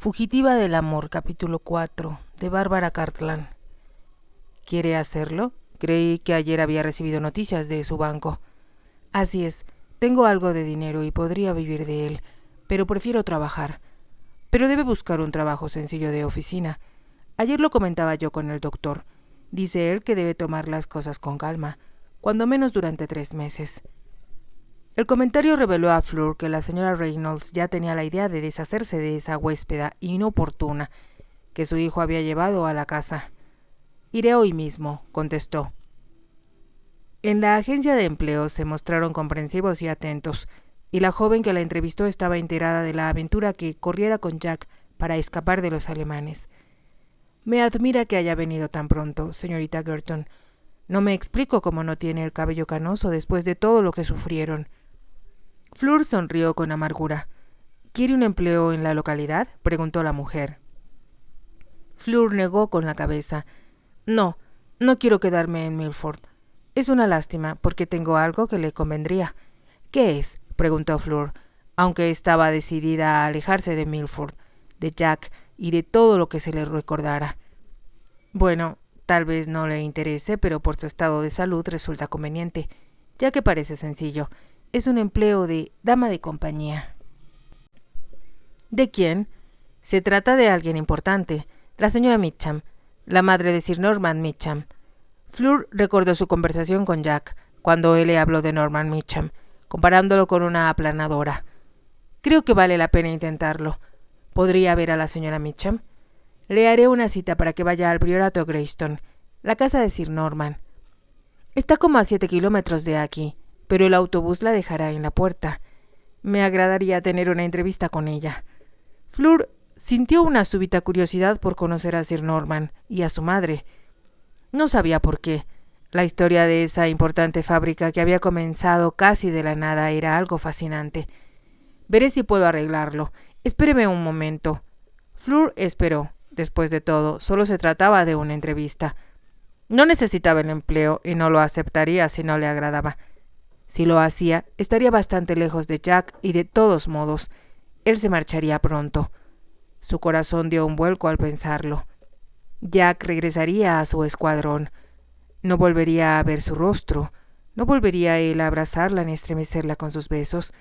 Fugitiva del amor, capítulo 4, de Bárbara Cartland. ¿Quiere hacerlo? Creí que ayer había recibido noticias de su banco. Así es, tengo algo de dinero y podría vivir de él, pero prefiero trabajar. Pero debe buscar un trabajo sencillo de oficina. Ayer lo comentaba yo con el doctor. Dice él que debe tomar las cosas con calma, cuando menos durante 3 meses. El comentario reveló a Fleur que la señora Reynolds ya tenía la idea de deshacerse de esa huéspeda inoportuna que su hijo había llevado a la casa. «Iré hoy mismo», contestó. En la agencia de empleo se mostraron comprensivos y atentos, y la joven que la entrevistó estaba enterada de la aventura que corriera con Jack para escapar de los alemanes. «Me admira que haya venido tan pronto, señorita Girton. No me explico cómo no tiene el cabello canoso después de todo lo que sufrieron». Fleur sonrió con amargura. «¿Quiere un empleo en la localidad?», preguntó la mujer. Fleur negó con la cabeza. No quiero quedarme en Milford. Es una lástima, porque tengo algo que le convendría». «¿Qué es?», preguntó Fleur, aunque estaba decidida a alejarse de Milford, de Jack y de todo lo que se le recordara. «Bueno, tal vez no le interese, pero por su estado de salud resulta conveniente, ya que parece sencillo. Es un empleo de dama de compañía». «¿De quién?». «Se trata de alguien importante, la señora Meacham, la madre de Sir Norman Meacham». Fleur recordó su conversación con Jack, cuando él le habló de Norman Meacham, comparándolo con una aplanadora. «Creo que vale la pena intentarlo. ¿Podría ver a la señora Meacham?». «Le haré una cita para que vaya al Priorato Greyston, la casa de Sir Norman. Está como a 7 kilómetros de aquí, pero el autobús la dejará en la puerta. Me agradaría tener una entrevista con ella». Fleur sintió una súbita curiosidad por conocer a Sir Norman y a su madre. No sabía por qué. La historia de esa importante fábrica que había comenzado casi de la nada era algo fascinante. «Veré si puedo arreglarlo. Espéreme un momento». Fleur esperó. Después de todo, solo se trataba de una entrevista. No necesitaba el empleo y no lo aceptaría si no le agradaba. Si lo hacía, estaría bastante lejos de Jack y de todos modos, él se marcharía pronto. Su corazón dio un vuelco al pensarlo. Jack regresaría a su escuadrón. No volvería a ver su rostro. No volvería él a abrazarla ni estremecerla con sus besos.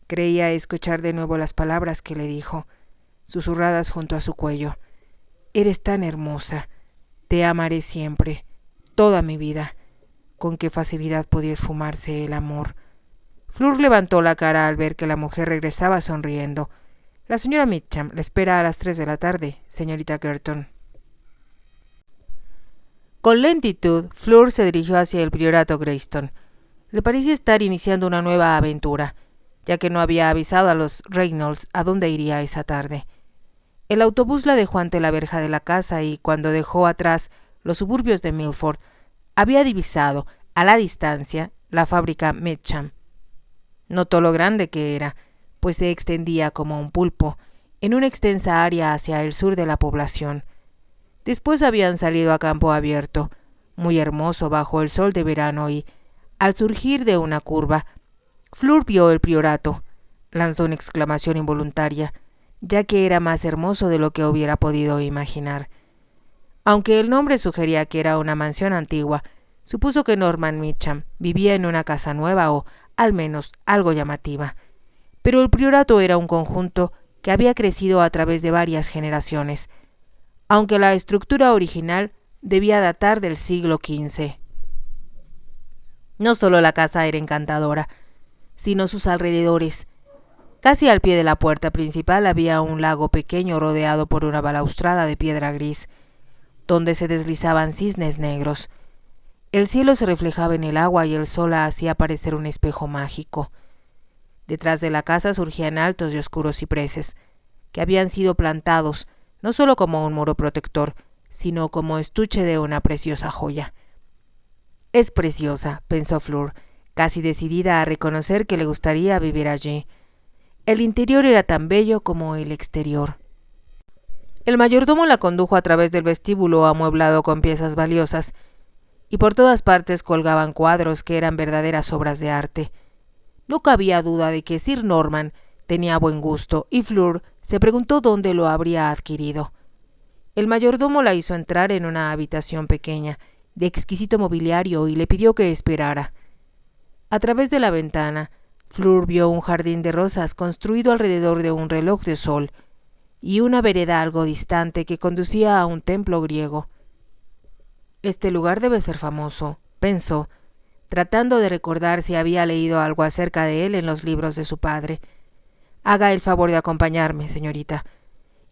Creía escuchar de nuevo las palabras que le dijo, susurradas junto a su cuello. «Eres tan hermosa. Te amaré siempre, toda mi vida». Con qué facilidad podía esfumarse el amor. Fleur levantó la cara al ver que la mujer regresaba sonriendo. «La señora Meacham la espera a las 3 de la tarde, señorita Girton». Con lentitud, Fleur se dirigió hacia el Priorato Greyston. Le parecía estar iniciando una nueva aventura, ya que no había avisado a los Reynolds a dónde iría esa tarde. El autobús la dejó ante la verja de la casa y, cuando dejó atrás los suburbios de Milford, había divisado, a la distancia, la fábrica Meacham. Notó lo grande que era, pues se extendía como un pulpo, en una extensa área hacia el sur de la población. Después habían salido a campo abierto, muy hermoso bajo el sol de verano y, al surgir de una curva, Fleur vio el priorato. Lanzó una exclamación involuntaria, ya que era más hermoso de lo que hubiera podido imaginar. Aunque el nombre sugería que era una mansión antigua, supuso que Norman Meacham vivía en una casa nueva o, al menos, algo llamativa. Pero el priorato era un conjunto que había crecido a través de varias generaciones, aunque la estructura original debía datar del siglo XV. No solo la casa era encantadora, sino sus alrededores. Casi al pie de la puerta principal había un lago pequeño rodeado por una balaustrada de piedra gris, donde se deslizaban cisnes negros. El cielo se reflejaba en el agua y el sol la hacía parecer un espejo mágico. Detrás de la casa surgían altos y oscuros cipreses, que habían sido plantados no solo como un muro protector, sino como estuche de una preciosa joya. «Es preciosa», pensó Fleur, casi decidida a reconocer que le gustaría vivir allí. El interior era tan bello como el exterior. El mayordomo la condujo a través del vestíbulo amueblado con piezas valiosas, y por todas partes colgaban cuadros que eran verdaderas obras de arte. No cabía duda de que Sir Norman tenía buen gusto y Fleur Se preguntó dónde lo habría adquirido. El mayordomo la hizo entrar en una habitación pequeña, de exquisito mobiliario, y le pidió que esperara. A través de la ventana, Fleur vio un jardín de rosas construido alrededor de un reloj de sol y una vereda algo distante que conducía a un templo griego. Este lugar debe ser famoso, pensó, tratando de recordar si había leído algo acerca de él en los libros de su padre. Haga el favor de acompañarme, señorita.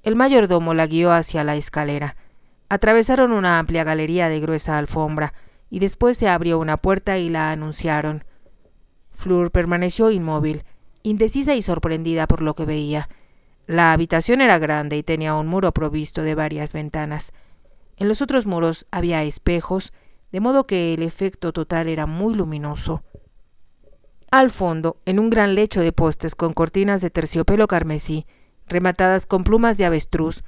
El mayordomo la guió hacia la escalera. Atravesaron una amplia galería de gruesa alfombra y después se abrió una puerta y la anunciaron. Fleur permaneció inmóvil, indecisa y sorprendida por lo que veía. La habitación era grande y tenía un muro provisto de varias ventanas. En los otros muros había espejos, de modo que el efecto total era muy luminoso. Al fondo, en un gran lecho de postes con cortinas de terciopelo carmesí, rematadas con plumas de avestruz,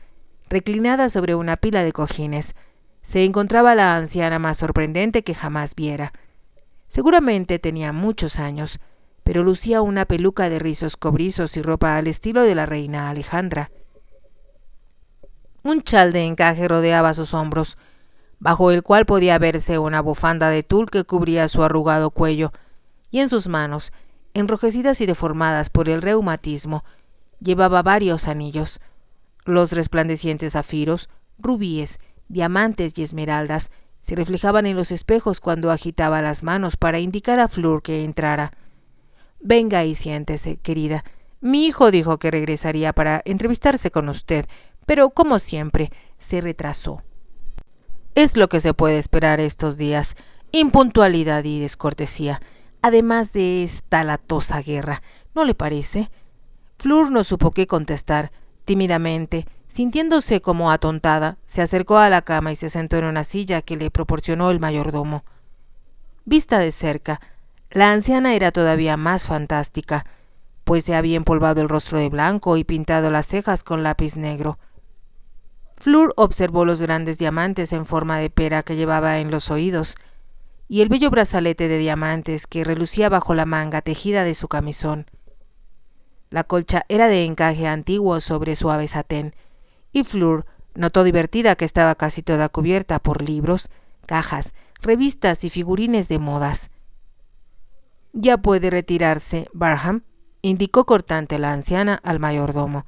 reclinada sobre una pila de cojines, se encontraba la anciana más sorprendente que jamás viera. Seguramente tenía muchos años, pero lucía una peluca de rizos cobrizos y ropa al estilo de la reina Alejandra. Un chal de encaje rodeaba sus hombros, bajo el cual podía verse una bufanda de tul que cubría su arrugado cuello, y en sus manos, enrojecidas y deformadas por el reumatismo, llevaba varios anillos. Los resplandecientes zafiros, rubíes, diamantes y esmeraldas se reflejaban en los espejos cuando agitaba las manos para indicar a Fleur que entrara. «Venga y siéntese, querida. Mi hijo dijo que regresaría para entrevistarse con usted, pero, como siempre, se retrasó. Es lo que se puede esperar estos días, impuntualidad y descortesía, además de esta latosa guerra, ¿no le parece?» Fleur no supo qué contestar. Tímidamente, sintiéndose como atontada, se acercó a la cama y se sentó en una silla que le proporcionó el mayordomo. Vista de cerca, la anciana era todavía más fantástica, pues se había empolvado el rostro de blanco y pintado las cejas con lápiz negro. Fleur observó los grandes diamantes en forma de pera que llevaba en los oídos y el bello brazalete de diamantes que relucía bajo la manga tejida de su camisón. La colcha era de encaje antiguo sobre suave satén, y Fleur notó divertida que estaba casi toda cubierta por libros, cajas, revistas y figurines de modas. «Ya puede retirarse, Barham», indicó cortante la anciana al mayordomo,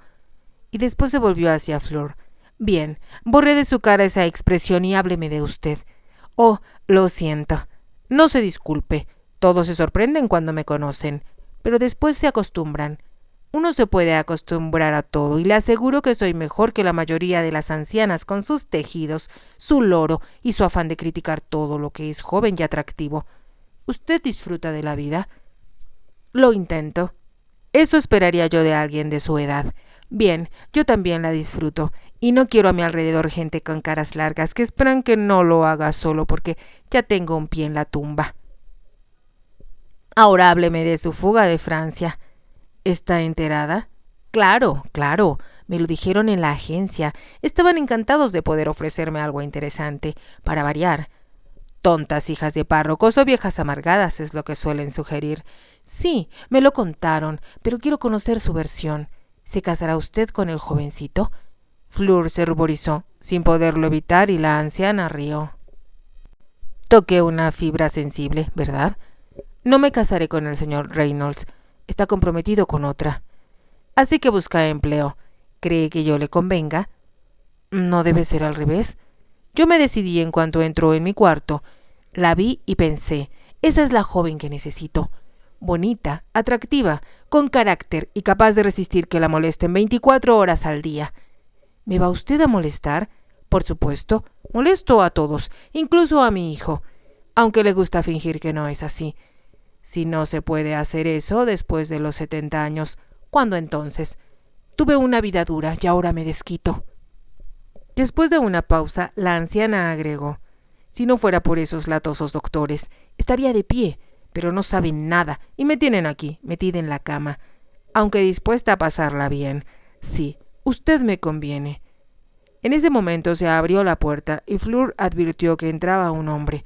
y después se volvió hacia Fleur. «Bien, borré de su cara esa expresión y hábleme de usted. Oh, lo siento. No se disculpe. Todos se sorprenden cuando me conocen, pero después se acostumbran. Uno se puede acostumbrar a todo, y le aseguro que soy mejor que la mayoría de las ancianas con sus tejidos, su loro y su afán de criticar todo lo que es joven y atractivo. ¿Usted disfruta de la vida?» «Lo intento. Eso esperaría yo de alguien de su edad. Bien, yo también la disfruto, y no quiero a mi alrededor gente con caras largas que esperan que no lo haga solo porque ya tengo un pie en la tumba. Ahora hábleme de su fuga de Francia. ¿Está enterada?» Claro, me lo dijeron en la agencia. Estaban encantados de poder ofrecerme algo interesante, para variar. Tontas hijas de párrocos o viejas amargadas es lo que suelen sugerir. Sí, me lo contaron, pero quiero conocer su versión. ¿Se casará usted con el jovencito? Fleur se ruborizó, sin poderlo evitar, y la anciana rió. Toqué una fibra sensible, ¿verdad? No me casaré con el señor Reynolds. Está comprometido con otra. Así que busca empleo. ¿Cree que yo le convenga? ¿No debe ser al revés? Yo me decidí en cuanto entró en mi cuarto. La vi y pensé, esa es la joven que necesito. Bonita, atractiva, con carácter y capaz de resistir que la molesten 24 horas al día. ¿Me va usted a molestar? Por supuesto, molesto a todos, incluso a mi hijo, aunque le gusta fingir que no es así. Si no se puede hacer eso después de los 70 años, ¿cuándo entonces? Tuve una vida dura y ahora me desquito. Después de una pausa, la anciana agregó, si no fuera por esos latosos doctores, estaría de pie, pero no saben nada y me tienen aquí, metida en la cama, aunque dispuesta a pasarla bien. Sí, usted me conviene. En ese momento se abrió la puerta y Fleur advirtió que entraba un hombre.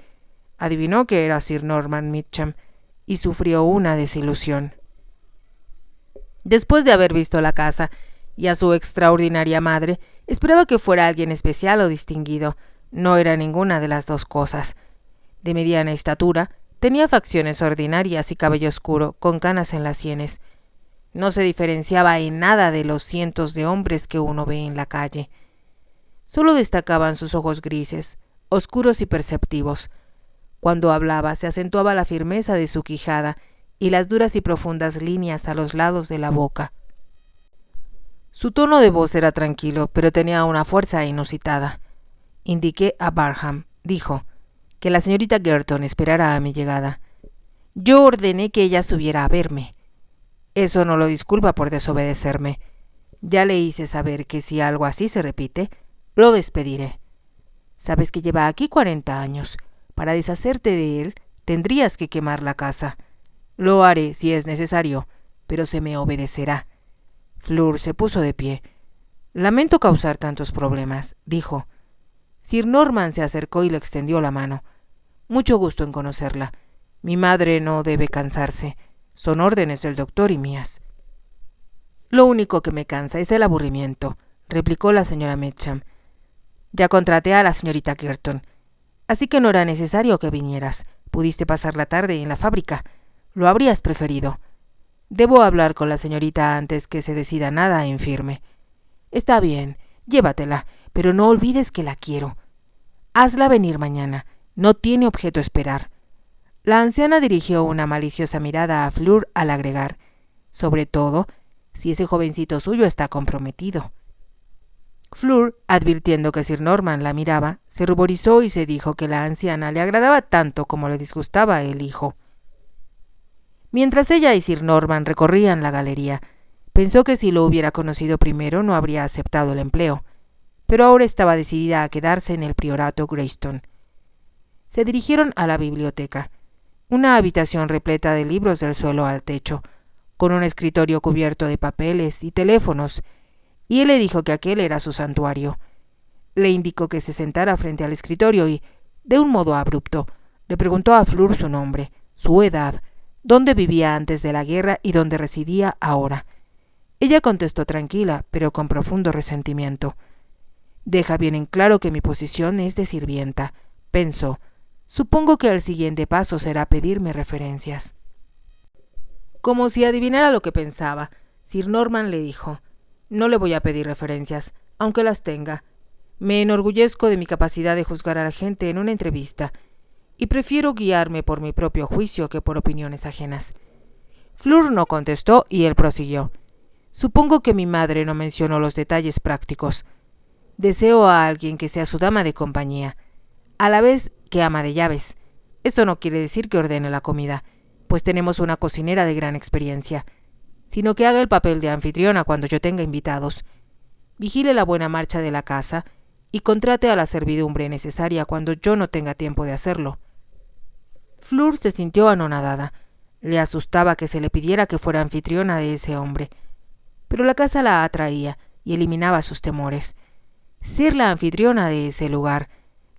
Adivinó que era Sir Norman Mitcham y sufrió una desilusión. Después de haber visto la casa y a su extraordinaria madre esperaba que fuera alguien especial o distinguido. No era ninguna de las dos cosas. De mediana estatura, tenía facciones ordinarias y cabello oscuro, con canas en las sienes. No se diferenciaba en nada de los cientos de hombres que uno ve en la calle. Solo destacaban sus ojos grises, oscuros y perceptivos. Cuando hablaba se acentuaba la firmeza de su quijada y las duras y profundas líneas a los lados de la boca. Su tono de voz era tranquilo, pero tenía una fuerza inusitada. Indiqué a Barham, dijo, que la señorita Girton esperara a mi llegada. Yo ordené que ella subiera a verme. Eso no lo disculpa por desobedecerme. Ya le hice saber que si algo así se repite, lo despediré. Sabes que lleva aquí 40 años. Para deshacerte de él, tendrías que quemar la casa. Lo haré si es necesario, pero se me obedecerá. Fleur se puso de pie. Lamento causar tantos problemas, dijo. Sir Norman se acercó y le extendió la mano. Mucho gusto en conocerla. Mi madre no debe cansarse. Son órdenes del doctor y mías. Lo único que me cansa es el aburrimiento, replicó la señora Mecham. Ya contraté a la señorita Girton, así que no era necesario que vinieras. Pudiste pasar la tarde en la fábrica. Lo habrías preferido. Debo hablar con la señorita antes que se decida nada en firme. Está bien, llévatela, pero no olvides que la quiero. Hazla venir mañana. No tiene objeto esperar. La anciana dirigió una maliciosa mirada a Fleur al agregar, sobre todo, si ese jovencito suyo está comprometido. Fleur, advirtiendo que Sir Norman la miraba, se ruborizó y se dijo que la anciana le agradaba tanto como le disgustaba el hijo. Mientras ella y Sir Norman recorrían la galería, pensó que si lo hubiera conocido primero no habría aceptado el empleo, pero ahora estaba decidida a quedarse en el priorato Greyston. Se dirigieron a la biblioteca, una habitación repleta de libros del suelo al techo, con un escritorio cubierto de papeles y teléfonos, y él le dijo que aquel era su santuario. Le indicó que se sentara frente al escritorio y, de un modo abrupto, le preguntó a Fleur su nombre, su edad, dónde vivía antes de la guerra y dónde residía ahora. Ella contestó tranquila, pero con profundo resentimiento. Deja bien en claro que mi posición es de sirvienta, pensó. Supongo que el siguiente paso será pedirme referencias. Como si adivinara lo que pensaba, Sir Norman le dijo, no le voy a pedir referencias, aunque las tenga. Me enorgullezco de mi capacidad de juzgar a la gente en una entrevista, y prefiero guiarme por mi propio juicio que por opiniones ajenas. Fleur no contestó y él prosiguió. Supongo que mi madre no mencionó los detalles prácticos. Deseo a alguien que sea su dama de compañía, a la vez que ama de llaves. Eso no quiere decir que ordene la comida, pues tenemos una cocinera de gran experiencia, sino que haga el papel de anfitriona cuando yo tenga invitados. Vigile la buena marcha de la casa y contrate a la servidumbre necesaria cuando yo no tenga tiempo de hacerlo. Fleur se sintió anonadada. Le asustaba que se le pidiera que fuera anfitriona de ese hombre, pero la casa la atraía y eliminaba sus temores. Ser la anfitriona de ese lugar.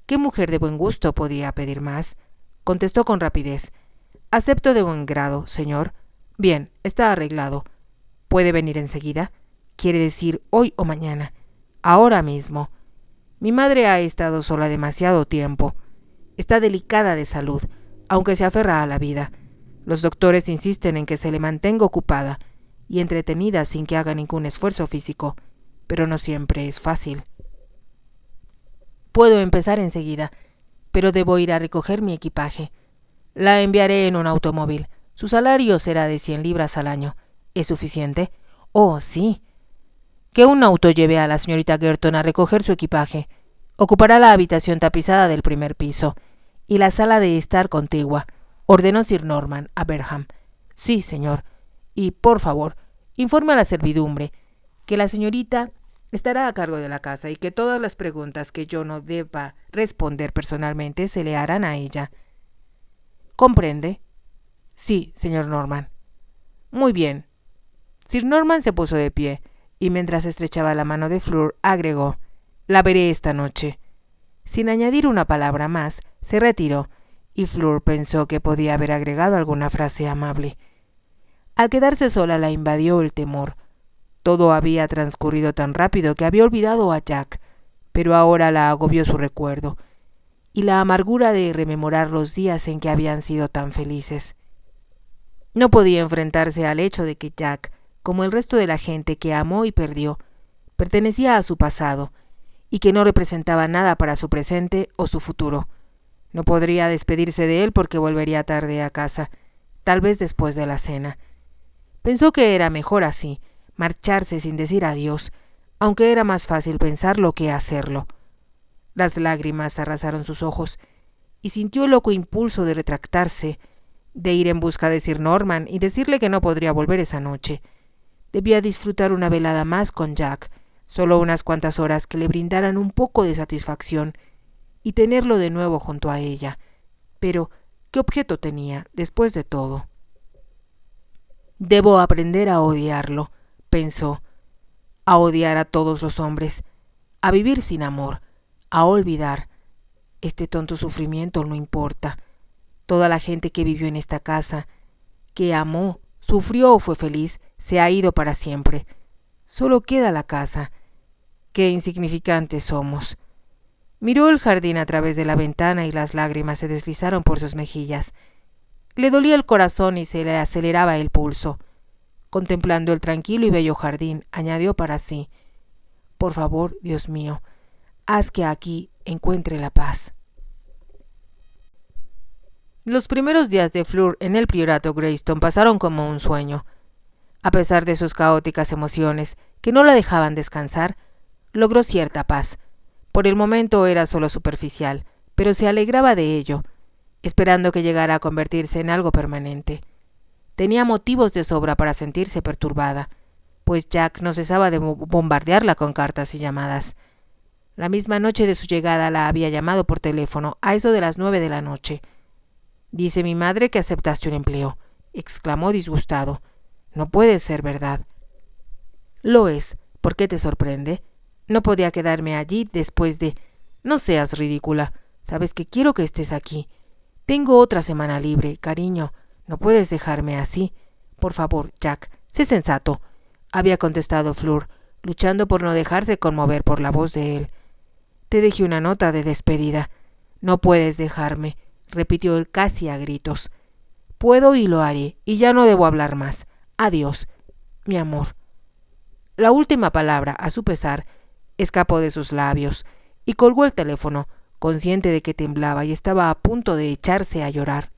¿Qué mujer de buen gusto podía pedir más? Contestó con rapidez. Acepto de buen grado, señor. Bien, está arreglado. ¿Puede venir enseguida? Quiere decir hoy o mañana. Ahora mismo. Mi madre ha estado sola demasiado tiempo. Está delicada de salud, aunque se aferra a la vida. Los doctores insisten en que se le mantenga ocupada y entretenida sin que haga ningún esfuerzo físico, pero no siempre es fácil. Puedo empezar enseguida, pero debo ir a recoger mi equipaje. La enviaré en un automóvil. Su salario será de 100 libras al año. ¿Es suficiente? Oh, sí. Que un auto lleve a la señorita Girton a recoger su equipaje. Ocupará la habitación tapizada del primer piso y la sala de estar contigua, ordenó Sir Norman a Barham. Sí, señor. Y, por favor, informe a la servidumbre que la señorita estará a cargo de la casa y que todas las preguntas que yo no deba responder personalmente se le harán a ella. ¿Comprende? Sí, señor Norman. Muy bien. Sir Norman se puso de pie y mientras estrechaba la mano de Fleur agregó: la veré esta noche. Sin añadir una palabra más, se retiró y Fleur pensó que podía haber agregado alguna frase amable. Al quedarse sola la invadió el temor. Todo había transcurrido tan rápido que había olvidado a Jack, pero ahora la agobió su recuerdo y la amargura de rememorar los días en que habían sido tan felices. No podía enfrentarse al hecho de que Jack, como el resto de la gente que amó y perdió, pertenecía a su pasado y que no representaba nada para su presente o su futuro. No podría despedirse de él porque volvería tarde a casa, tal vez después de la cena. Pensó que era mejor así, marcharse sin decir adiós, aunque era más fácil pensarlo que hacerlo. Las lágrimas arrasaron sus ojos y sintió el loco impulso de retractarse, de ir en busca de Sir Norman y decirle que no podría volver esa noche. Debía disfrutar una velada más con Jack, solo unas cuantas horas que le brindaran un poco de satisfacción y tenerlo de nuevo junto a ella. Pero, ¿qué objeto tenía, después de todo? Debo aprender a odiarlo, pensó, a odiar a todos los hombres, a vivir sin amor, a olvidar. Este tonto sufrimiento no importa. Toda la gente que vivió en esta casa, que amó, sufrió o fue feliz, se ha ido para siempre. Solo queda la casa. Qué insignificantes somos. Miró el jardín a través de la ventana y las lágrimas se deslizaron por sus mejillas. Le dolía el corazón y se le aceleraba el pulso. Contemplando el tranquilo y bello jardín, añadió para sí: por favor, Dios mío, haz que aquí encuentre la paz. Los primeros días de Fleur en el priorato Greyston pasaron como un sueño. A pesar de sus caóticas emociones, que no la dejaban descansar, logró cierta paz. Por el momento era solo superficial, pero se alegraba de ello, esperando que llegara a convertirse en algo permanente. Tenía motivos de sobra para sentirse perturbada, pues Jack no cesaba de bombardearla con cartas y llamadas. La misma noche de su llegada la había llamado por teléfono a eso de las 9 de la noche. «Dice mi madre que aceptaste un empleo», exclamó disgustado. «No puede ser verdad». «Lo es. ¿Por qué te sorprende? No podía quedarme allí después de...» «No seas ridícula. Sabes que quiero que estés aquí. Tengo otra semana libre, cariño. No puedes dejarme así. Por favor, Jack, sé sensato», había contestado Fleur, luchando por no dejarse conmover por la voz de él. «Te dejé una nota de despedida. No puedes dejarme», repitió él casi a gritos. «Puedo y lo haré, y ya no debo hablar más. Adiós, mi amor». La última palabra, a su pesar, escapó de sus labios, y colgó el teléfono, consciente de que temblaba y estaba a punto de echarse a llorar.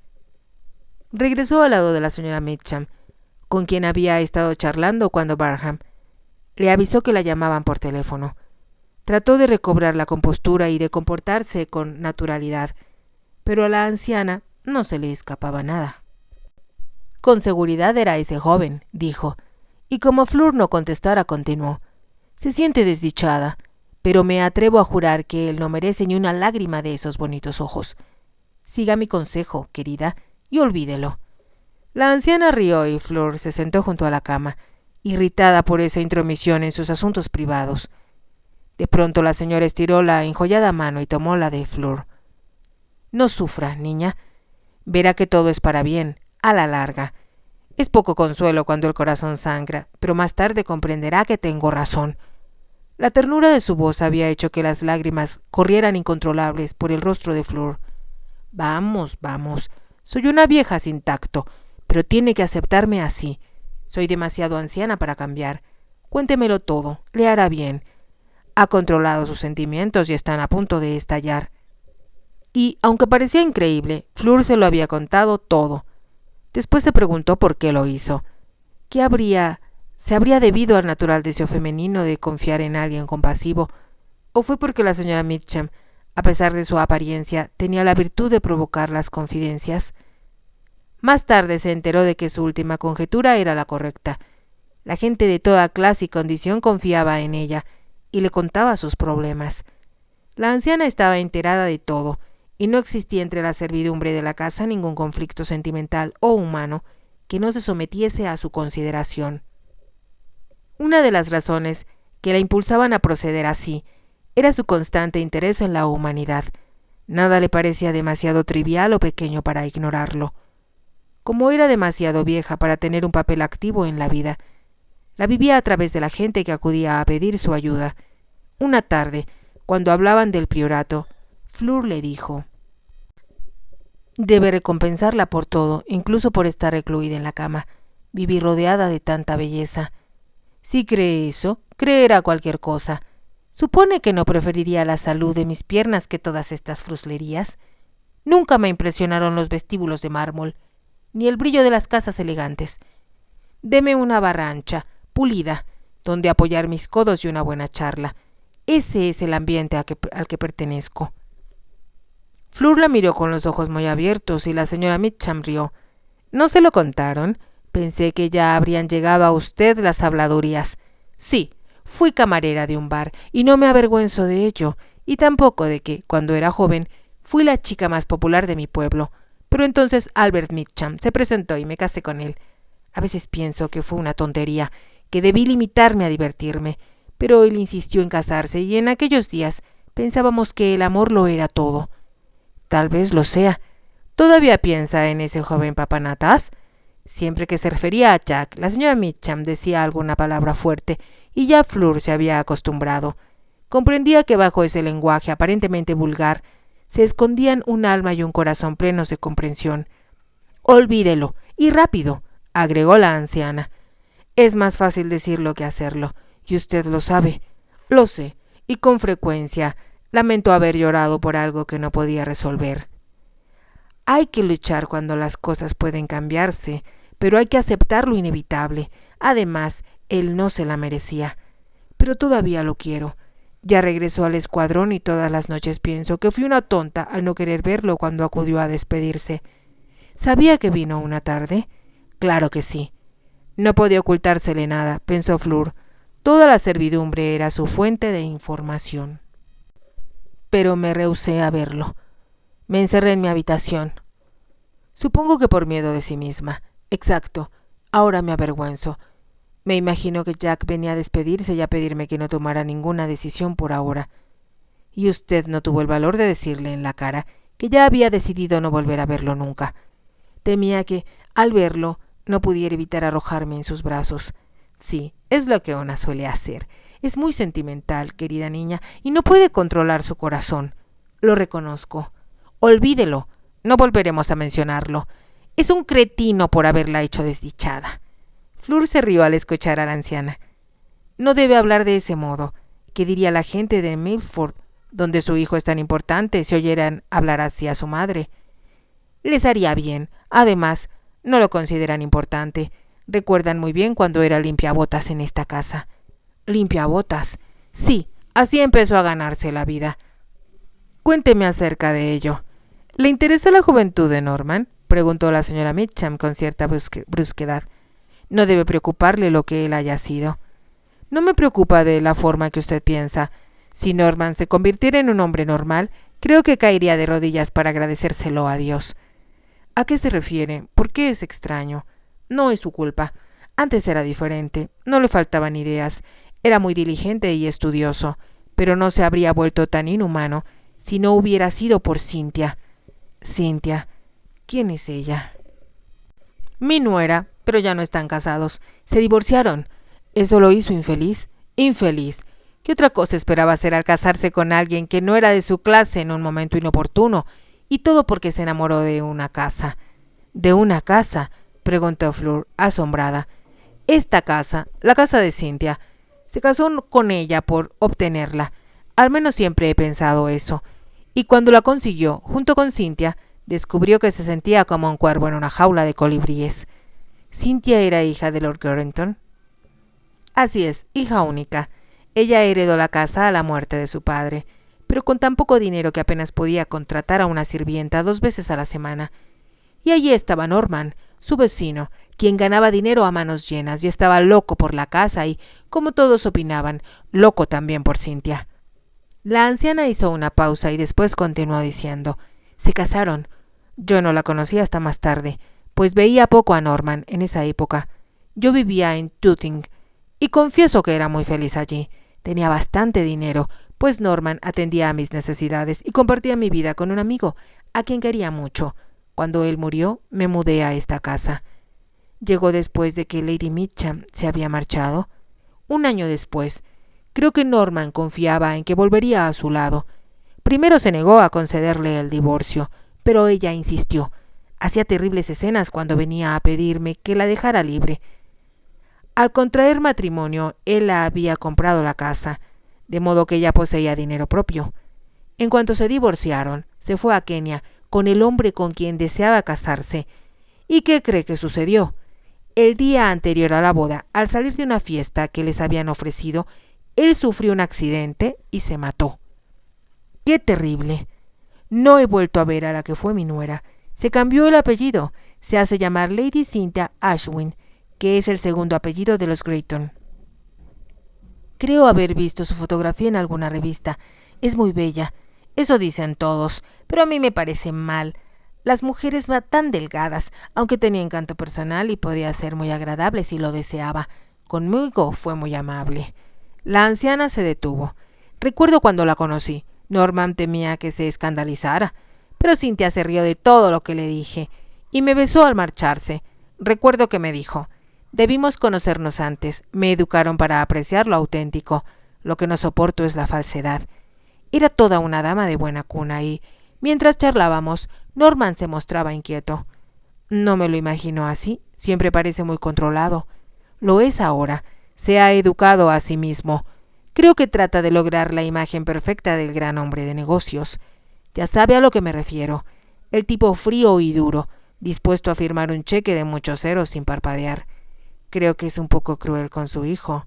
Regresó al lado de la señora Mitcham, con quien había estado charlando cuando Barham le avisó que la llamaban por teléfono. Trató de recobrar la compostura y de comportarse con naturalidad, pero a la anciana no se le escapaba nada. «Con seguridad era ese joven», dijo, y como Fleur no contestara, continuó: «Se siente desdichada, pero me atrevo a jurar que él no merece ni una lágrima de esos bonitos ojos. Siga mi consejo, querida, y olvídelo». La anciana rió y Fleur se sentó junto a la cama, irritada por esa intromisión en sus asuntos privados. De pronto la señora estiró la enjollada mano y tomó la de Fleur. «No sufra, niña. Verá que todo es para bien, a la larga. Es poco consuelo cuando el corazón sangra, pero más tarde comprenderá que tengo razón». La ternura de su voz había hecho que las lágrimas corrieran incontrolables por el rostro de Fleur. «Vamos, vamos. Soy una vieja sin tacto, pero tiene que aceptarme así. Soy demasiado anciana para cambiar. Cuéntemelo todo, le hará bien. Ha controlado sus sentimientos y están a punto de estallar». Y, aunque parecía increíble, Fleur se lo había contado todo. Después se preguntó por qué lo hizo. ¿Se habría debido al natural deseo femenino de confiar en alguien compasivo? ¿O fue porque la señora Mitcham, a pesar de su apariencia, tenía la virtud de provocar las confidencias? Más tarde se enteró de que su última conjetura era la correcta. La gente de toda clase y condición confiaba en ella y le contaba sus problemas. La anciana estaba enterada de todo, y no existía entre la servidumbre de la casa ningún conflicto sentimental o humano que no se sometiese a su consideración. Una de las razones que la impulsaban a proceder así era su constante interés en la humanidad. Nada le parecía demasiado trivial o pequeño para ignorarlo. Como era demasiado vieja para tener un papel activo en la vida, La vivía a través de la gente que acudía a pedir su ayuda. Una tarde, cuando hablaban del priorato, Fleur le dijo: «Debe recompensarla por todo, incluso por estar recluida en la cama, vivir rodeada de tanta belleza. Si cree eso, creerá cualquier cosa. ¿Supone que no preferiría la salud de mis piernas que todas estas fruslerías? Nunca me impresionaron los vestíbulos de mármol, ni el brillo de las casas elegantes. Deme una barra ancha, pulida, donde apoyar mis codos y una buena charla. Ese es el ambiente al que pertenezco». Fleur la miró con los ojos muy abiertos y la señora Mitcham rió. «¿No se lo contaron? Pensé que ya habrían llegado a usted las habladurías. Sí, fui camarera de un bar y no me avergüenzo de ello, y tampoco de que, cuando era joven, fui la chica más popular de mi pueblo. Pero entonces Albert Mitcham se presentó y me casé con él. A veces pienso que fue una tontería, que debí limitarme a divertirme, pero él insistió en casarse y en aquellos días pensábamos que el amor lo era todo. Tal vez lo sea. ¿Todavía piensa en ese joven papanatas?» Siempre que se refería a Jack, la señora Mitcham decía alguna palabra fuerte, y ya Fleur se había acostumbrado. Comprendía que bajo ese lenguaje aparentemente vulgar se escondían un alma y un corazón plenos de comprensión. «Olvídelo, y rápido», agregó la anciana. «Es más fácil decirlo que hacerlo, y usted lo sabe». «Lo sé, y con frecuencia lamento haber llorado por algo que no podía resolver». Hay que luchar cuando las cosas pueden cambiarse, pero hay que aceptar lo inevitable. Además, él no se la merecía. Pero todavía lo quiero. Ya regresó al escuadrón y todas las noches pienso que fui una tonta al no querer verlo cuando acudió a despedirse. ¿Sabía que vino una tarde? Claro que sí. No podía ocultársele nada, pensó Fleur. Toda la servidumbre era su fuente de información. Pero me rehusé a verlo. Me encerré en mi habitación. Supongo que por miedo de sí misma. Exacto. Ahora me avergüenzo. Me imagino que Jack venía a despedirse y a pedirme que no tomara ninguna decisión por ahora. Y usted no tuvo el valor de decirle en la cara que ya había decidido no volver a verlo nunca. Temía que, al verlo, no pudiera evitar arrojarme en sus brazos. Sí, es lo que una suele hacer. Es muy sentimental, querida niña, y no puede controlar su corazón. Lo reconozco. Olvídelo, no volveremos a mencionarlo. Es un cretino por haberla hecho desdichada. Fleur se rió al escuchar a la anciana. No debe hablar de ese modo. ¿Qué diría la gente de Milford, donde su hijo es tan importante, si oyeran hablar así a su madre? Les haría bien. Además, no lo consideran importante. Recuerdan muy bien cuando era limpiabotas en esta casa. ¿Limpiabotas? Sí, así empezó a ganarse la vida. Cuénteme acerca de ello. ¿Le interesa la juventud de Norman?, preguntó la señora Mitcham con cierta brusquedad. No debe preocuparle lo que él haya sido. No me preocupa de la forma que usted piensa. Si Norman se convirtiera en un hombre normal, creo que caería de rodillas para agradecérselo a Dios. ¿A qué se refiere? ¿Por qué es extraño? No es su culpa. Antes era diferente. No le faltaban ideas. Era muy diligente y estudioso, pero no se habría vuelto tan inhumano si no hubiera sido por Cynthia. Cynthia. ¿Quién es ella? Mi nuera, pero ya no están casados. Se divorciaron. ¿Eso lo hizo infeliz? Infeliz. ¿Qué otra cosa esperaba hacer al casarse con alguien que no era de su clase en un momento inoportuno? Y todo porque se enamoró de una casa. ¿De una casa?, preguntó Fleur, asombrada. Esta casa, la casa de Cynthia. Se casó con ella por obtenerla. Al menos siempre he pensado eso. Y cuando la consiguió, junto con Cynthia, descubrió que se sentía como un cuervo en una jaula de colibríes. ¿Cynthia era hija de Lord Garrington? Así es, hija única. Ella heredó la casa a la muerte de su padre, pero con tan poco dinero que apenas podía contratar a una sirvienta 2 veces a la semana. Y allí estaba Norman, su vecino, quien ganaba dinero a manos llenas y estaba loco por la casa y, como todos opinaban, loco también por Cynthia. La anciana hizo una pausa y después continuó diciendo: se casaron. Yo no la conocí hasta más tarde, pues veía poco a Norman en esa época. Yo vivía en Tooting y confieso que era muy feliz allí. Tenía bastante dinero, pues Norman atendía a mis necesidades y compartía mi vida con un amigo, a quien quería mucho. Cuando él murió, me mudé a esta casa. Llegó después de que Lady Mitcham se había marchado. Un año después. Creo que Norman confiaba en que volvería a su lado. Primero se negó a concederle el divorcio, pero ella insistió. Hacía terribles escenas cuando venía a pedirme que la dejara libre. Al contraer matrimonio, él la había comprado la casa, de modo que ella poseía dinero propio. En cuanto se divorciaron, se fue a Kenia con el hombre con quien deseaba casarse. ¿Y qué cree que sucedió? El día anterior a la boda, al salir de una fiesta que les habían ofrecido, él sufrió un accidente y se mató. ¡Qué terrible! No he vuelto a ver a la que fue mi nuera. Se cambió el apellido. Se hace llamar Lady Cynthia Ashwin, que es el segundo apellido de los Greyton. Creo haber visto su fotografía en alguna revista. Es muy bella. Eso dicen todos, pero a mí me parece mal. Las mujeres van tan delgadas, aunque tenía encanto personal y podía ser muy agradable si lo deseaba. Conmigo fue muy amable. La anciana se detuvo. Recuerdo cuando la conocí. Norman temía que se escandalizara, pero Cynthia se rió de todo lo que le dije y me besó al marcharse. Recuerdo que me dijo: debimos conocernos antes, me educaron para apreciar lo auténtico, lo que no soporto es la falsedad. Era toda una dama de buena cuna y, mientras charlábamos, Norman se mostraba inquieto. No me lo imagino así, siempre parece muy controlado. Lo es ahora, se ha educado a sí mismo. Creo que trata de lograr la imagen perfecta del gran hombre de negocios. Ya sabe a lo que me refiero. El tipo frío y duro, dispuesto a firmar un cheque de muchos ceros sin parpadear. Creo que es un poco cruel con su hijo.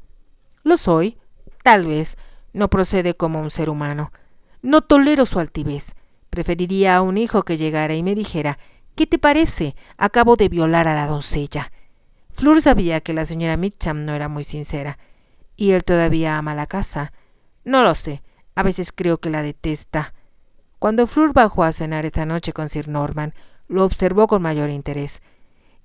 Lo soy, tal vez. No procede como un ser humano. No tolero su altivez. Preferiría a un hijo que llegara y me dijera: ¿qué te parece? Acabo de violar a la doncella. Fleur sabía que la señora Mitcham no era muy sincera. ¿Y él todavía ama la casa? No lo sé. A veces creo que la detesta. Cuando Fleur bajó a cenar esta noche con Sir Norman, lo observó con mayor interés.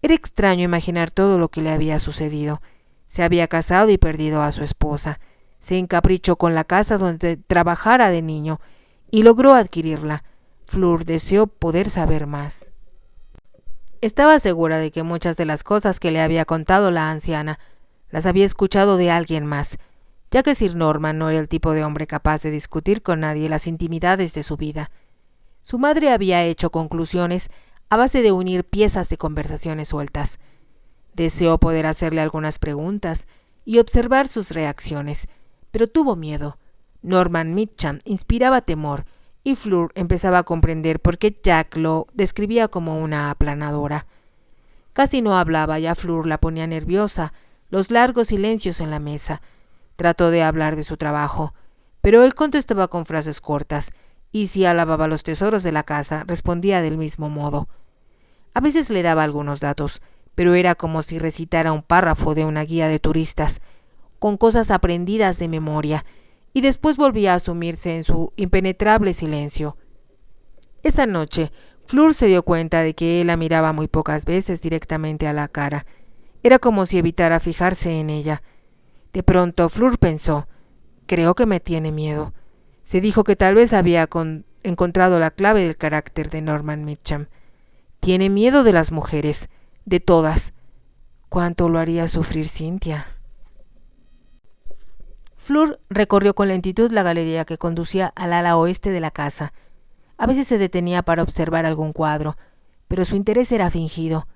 Era extraño imaginar todo lo que le había sucedido. Se había casado y perdido a su esposa. Se encaprichó con la casa donde trabajara de niño y logró adquirirla. Fleur deseó poder saber más. Estaba segura de que muchas de las cosas que le había contado la anciana las había escuchado de alguien más, ya que Sir Norman no era el tipo de hombre capaz de discutir con nadie las intimidades de su vida. Su madre había hecho conclusiones a base de unir piezas de conversaciones sueltas. Deseó poder hacerle algunas preguntas y observar sus reacciones, pero tuvo miedo. Norman Mitcham inspiraba temor, y Fleur empezaba a comprender por qué Jack lo describía como una aplanadora. Casi no hablaba y a Fleur la ponía nerviosa los largos silencios en la mesa. Trató de hablar de su trabajo, pero él contestaba con frases cortas, y si alababa los tesoros de la casa, respondía del mismo modo. A veces le daba algunos datos, pero era como si recitara un párrafo de una guía de turistas, con cosas aprendidas de memoria, y después volvía a sumirse en su impenetrable silencio. Esa noche, Fleur se dio cuenta de que él la miraba muy pocas veces directamente a la cara. Era como si evitara fijarse en ella. De pronto Fleur pensó: creo que me tiene miedo. Se dijo que tal vez había encontrado la clave del carácter de Norman Mitcham. Tiene miedo de las mujeres, de todas. ¿Cuánto lo haría sufrir Cynthia? Fleur recorrió con lentitud la galería que conducía al ala oeste de la casa. A veces se detenía para observar algún cuadro, pero su interés era fingido.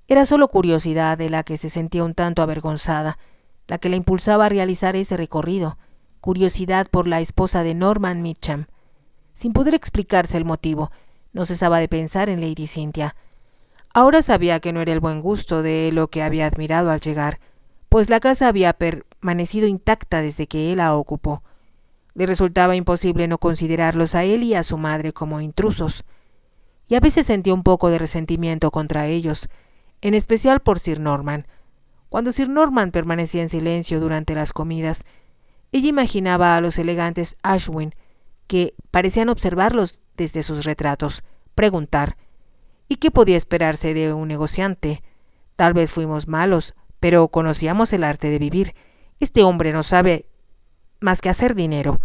Era solo curiosidad de la que se sentía un tanto avergonzada, la que la impulsaba a realizar ese recorrido, curiosidad por la esposa de Norman Mitcham. Sin poder explicarse el motivo, no cesaba de pensar en Lady Cynthia. Ahora sabía que no era el buen gusto de lo que había admirado al llegar, pues la casa había permanecido intacta desde que él la ocupó. Le resultaba imposible no considerarlos a él y a su madre como intrusos, y a veces sentía un poco de resentimiento contra ellos, en especial por Sir Norman. Cuando Sir Norman permanecía en silencio durante las comidas, ella imaginaba a los elegantes Ashwin, que parecían observarlos desde sus retratos, preguntar: ¿y qué podía esperarse de un negociante? Tal vez fuimos malos, pero conocíamos el arte de vivir. Este hombre no sabe más que hacer dinero.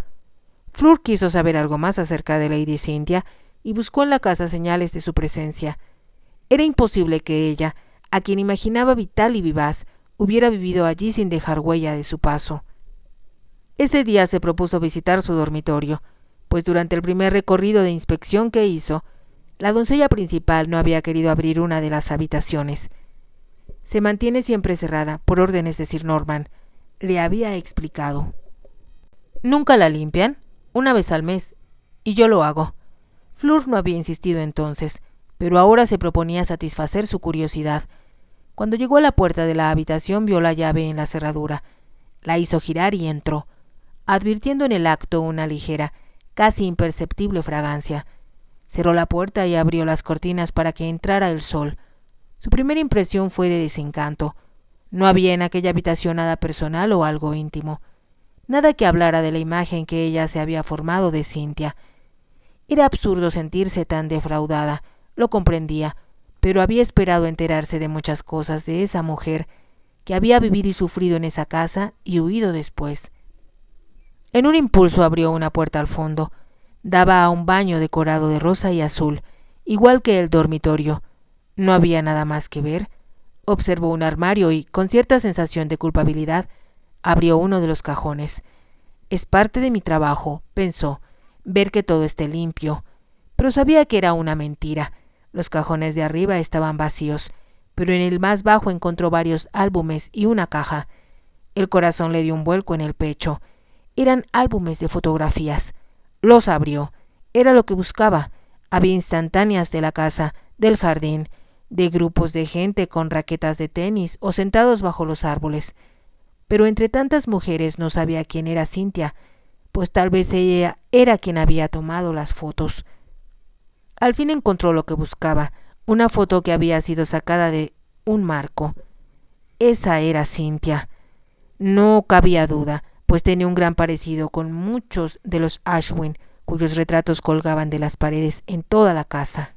Fleur quiso saber algo más acerca de Lady Cynthia y buscó en la casa señales de su presencia. Era imposible que ella, a quien imaginaba vital y vivaz, hubiera vivido allí sin dejar huella de su paso. Ese día se propuso visitar su dormitorio, pues durante el primer recorrido de inspección que hizo, la doncella principal no había querido abrir una de las habitaciones. Se mantiene siempre cerrada, por órdenes de Sir Norman, le había explicado. Nunca la limpian, una vez al mes, y yo lo hago. Fleur no había insistido entonces, pero ahora se proponía satisfacer su curiosidad. Cuando llegó a la puerta de la habitación vio la llave en la cerradura, la hizo girar y entró, advirtiendo en el acto una ligera, casi imperceptible fragancia. Cerró la puerta y abrió las cortinas para que entrara el sol. Su primera impresión fue de desencanto. No había en aquella habitación nada personal o algo íntimo, nada que hablara de la imagen que ella se había formado de Cynthia. Era absurdo sentirse tan defraudada, lo comprendía, pero había esperado enterarse de muchas cosas de esa mujer que había vivido y sufrido en esa casa y huido después. En un impulso abrió una puerta al fondo. Daba a un baño decorado de rosa y azul, igual que el dormitorio. No había nada más que ver. Observó un armario y, con cierta sensación de culpabilidad, abrió uno de los cajones. Es parte de mi trabajo, pensó, ver que todo esté limpio. Pero sabía que era una mentira. Los cajones de arriba estaban vacíos, pero en el más bajo encontró varios álbumes y una caja. El corazón le dio un vuelco en el pecho. Eran álbumes de fotografías. Los abrió. Era lo que buscaba. Había instantáneas de la casa, del jardín, de grupos de gente con raquetas de tenis o sentados bajo los árboles. Pero entre tantas mujeres no sabía quién era Cynthia, pues tal vez ella era quien había tomado las fotos. Al fin encontró lo que buscaba, una foto que había sido sacada de un marco. Esa era Cynthia. No cabía duda, pues tenía un gran parecido con muchos de los Ashwin, cuyos retratos colgaban de las paredes en toda la casa.